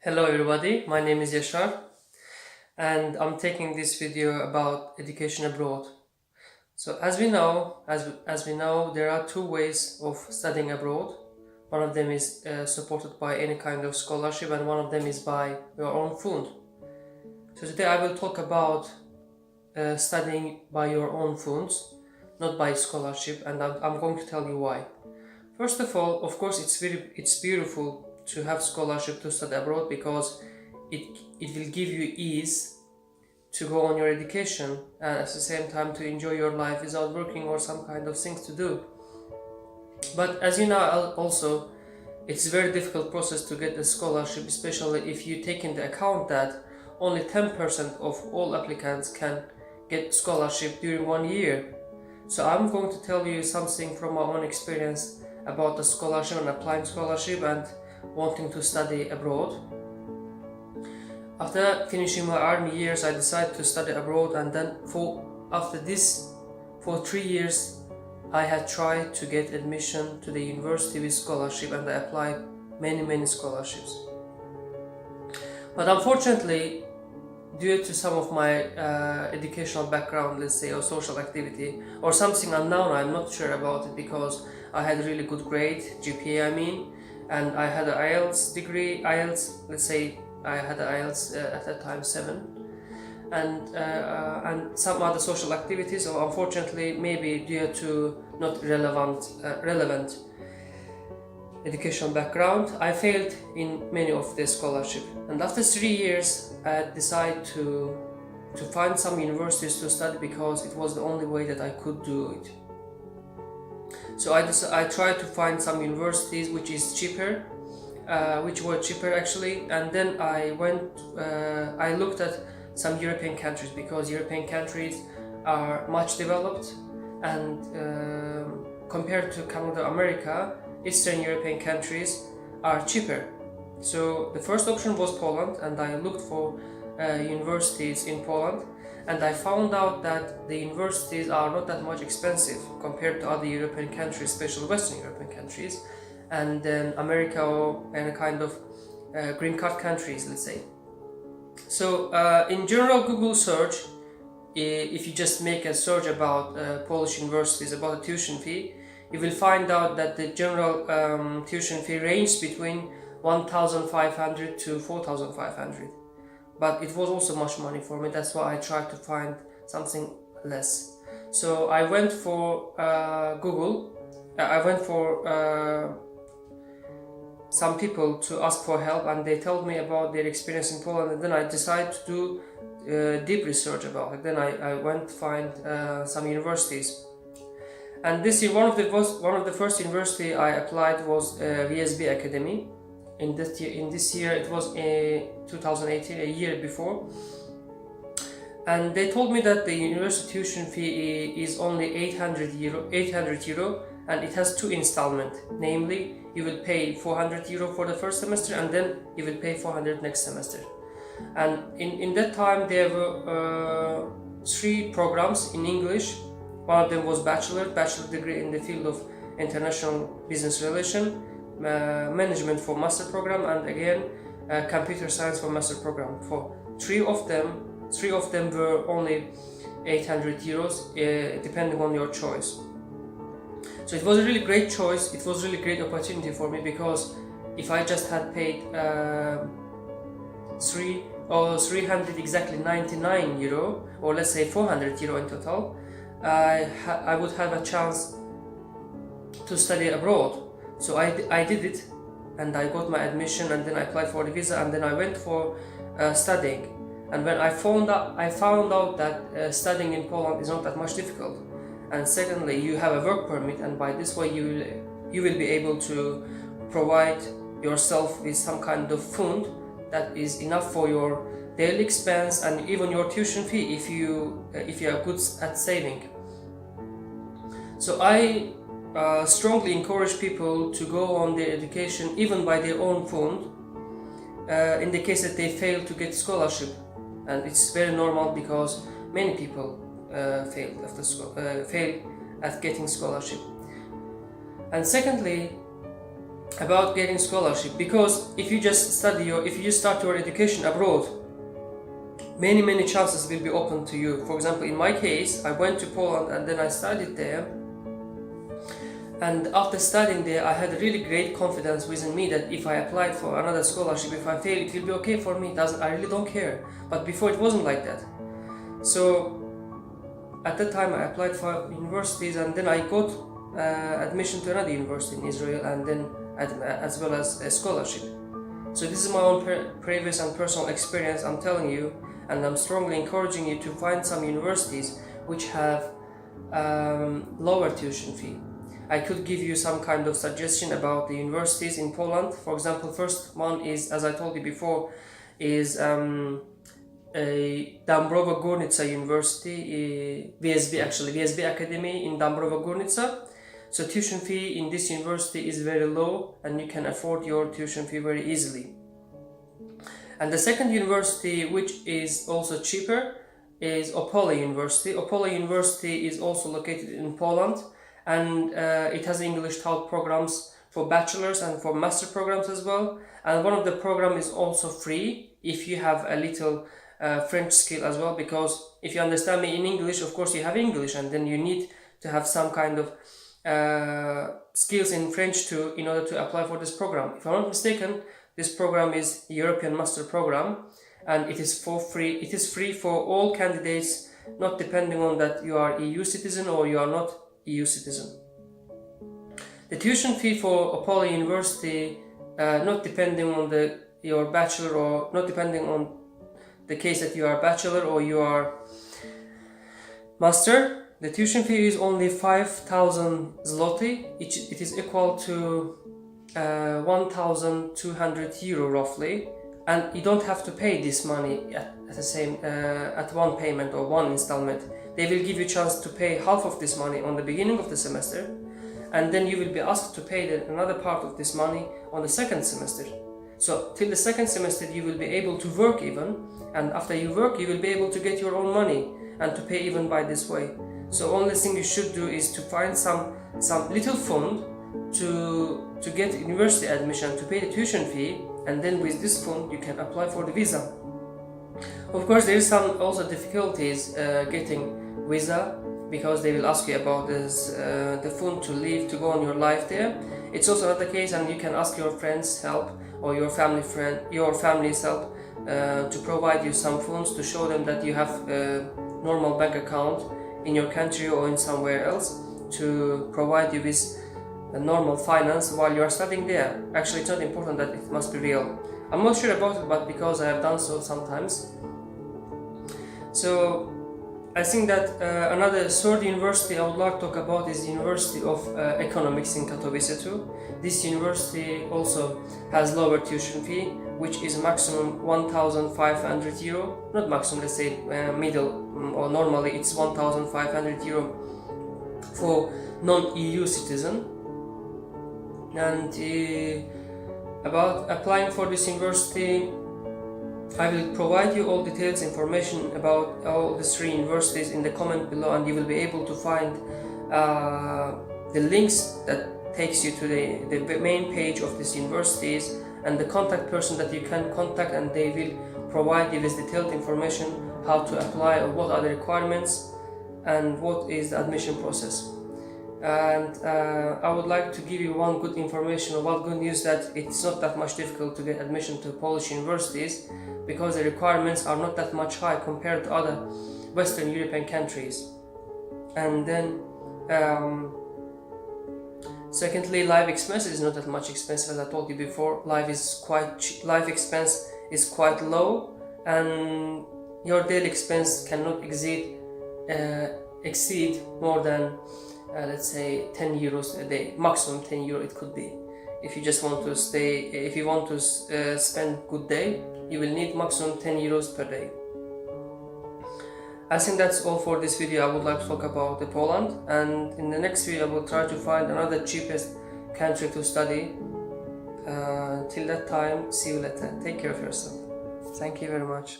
Hello everybody, my name is Yashar and I'm taking this video about education abroad. So as we know there are two ways of studying abroad. One of them is supported by any kind of scholarship and one of them is by your own fund. So today I will talk about studying by your own funds, not by scholarship, and I'm going to tell you why. First of all, of course, it's beautiful to have scholarship to study abroad because it will give you ease to go on your education and at the same time to enjoy your life without working or some kind of things to do. But as you know, also it's a very difficult process to get a scholarship, especially if you take into account that only 10% of all applicants can get scholarship during 1 year. So I'm going to tell you something from my own experience about the scholarship and applying scholarship and wanting to study abroad. After finishing my army years, I decided to study abroad, and then for 3 years I had tried to get admission to the university with scholarship, and I applied many scholarships. But unfortunately, due to some of my educational background, let's say, or social activity, or something unknown, I'm not sure about it, because I had really good grade, GPA I mean, and I had an IELTS degree, let's say I had an IELTS at that time 7, and some other social activities, or unfortunately maybe due to not relevant educational background, I failed in many of the scholarship. And after 3 years I decided to find some universities to study because it was the only way that I could do it. So I tried to find some universities which were cheaper actually, and then I looked at some European countries, because European countries are much developed, and compared to Canada, America, Eastern European countries are cheaper. So the first option was Poland, and I looked for universities in Poland, and I found out that the universities are not that much expensive compared to other European countries, especially Western European countries, and then America or any kind of green card countries, let's say. So in general Google search, if you just make a search about Polish universities, about a tuition fee, you will find out that the general tuition fee ranged between 1,500 to 4,500. But it was also much money for me, that's why I tried to find something less. So I went for Google, I went for some people to ask for help, and they told me about their experience in Poland, and then I decided to do deep research about it. Then I went to find some universities. And this year, one of the first university I applied was VSB Academy. In this year, it was 2018, a year before. And they told me that the university tuition fee is only 800 euro, and it has 2 installments. Namely, you will pay 400 euro for the first semester, and then you will pay 400 next semester. And in that time, there were 3 programs in English. One of them was bachelor degree in the field of international business relation, management for master program, and again computer science for master program. For three of them were only 800 euros, depending on your choice. So it was a really great choice. It was a really great opportunity for me, because if I just had paid 399 euro, or let's say 400 euro in total, I would have a chance to study abroad. So I did it, and I got my admission, and then I applied for the visa, and then I went for studying. And when I found out that studying in Poland is not that much difficult, and secondly, you have a work permit, and by this way you will be able to provide yourself with some kind of fund that is enough for your daily expense and even your tuition fee if you are good at saving. So I strongly encourage people to go on their education even by their own fund, in the case that they fail to get scholarship, and it's very normal because many people fail at getting scholarship. And secondly, about getting scholarship, because if you just study or if you just start your education abroad, many chances will be open to you. For example, in my case, I went to Poland and then I studied there, and after studying there I had really great confidence within me that if I applied for another scholarship, if I fail, it will be okay for me. I really don't care. But before it wasn't like that. So at that time I applied for universities, and then I got admission to another university in Israel, and then as well as a scholarship. So this is my own previous and personal experience I'm telling you, and I'm strongly encouraging you to find some universities which have lower tuition fee. I could give you some kind of suggestion about the universities in Poland. For example, first one is, as I told you before, is a Dąbrowa Górnicza University, VSB Academy in Dąbrowa Górnicza. So tuition fee in this university is very low, and you can afford your tuition fee very easily. And the second university, which is also cheaper, is Opole University. Opole University is also located in Poland, and it has English taught programs for bachelor's and for master programs as well. And one of the programs is also free if you have a little French skill as well, because if you understand me in English, of course you have English, and then you need to have some kind of skills in French too in order to apply for this program. If I'm not mistaken, this program is European Master Program, and it is for free. It is free for all candidates, not depending on that you are EU citizen or you are not EU citizen. The tuition fee for Opole University, not depending on your bachelor, or not depending on the case that you are bachelor or you are master, the tuition fee is only 5,000 zloty. It is equal to 1,200 euro roughly, and you don't have to pay this money at one payment or one installment. They will give you a chance to pay half of this money on the beginning of the semester, and then you will be asked to pay another part of this money on the second semester. So till the second semester you will be able to work even, and after you work you will be able to get your own money and to pay even by this way. So only thing you should do is to find some little fund to get university admission, to pay the tuition fee, and then with this fund you can apply for the visa. Of course, there is some also difficulties getting visa, because they will ask you about the fund to leave, to go on your life there. It's also not the case, and you can ask your friends' help or your family's help to provide you some funds to show them that you have a normal bank account in your country or in somewhere else, to provide you with a normal finance while you are studying there. Actually, it's not important that it must be real. I'm not sure about it, but because I have done so sometimes. So I think that another third university I would like to talk about is the University of Economics in Katowice too. This university also has lower tuition fee, which is maximum 1,500 euro. Not maximum, let's say middle, or normally it's 1,500 euro for non-EU citizen. And about applying for this university, I will provide you all details information about all the three universities in the comment below, and you will be able to find the links that takes you to the main page of these universities, and the contact person that you can contact, and they will provide you with detailed information how to apply, or what are the requirements and what is the admission process. And I would like to give you one good information, or one good news, that it's not that much difficult to get admission to Polish universities, because the requirements are not that much high compared to other Western European countries. And then secondly, life expense is not that much expensive. As I told you before, life expense is quite low, and your daily expense cannot exceed more than let's say 10 euros a day, maximum 10 euro it could be. If you just want to spend good day, you will need maximum 10 euros per day. I think that's all for this video. I would like to talk about Poland, and in the next video I will try to find another cheapest country to study. Till that time, see you later. Take care of yourself. Thank you very much.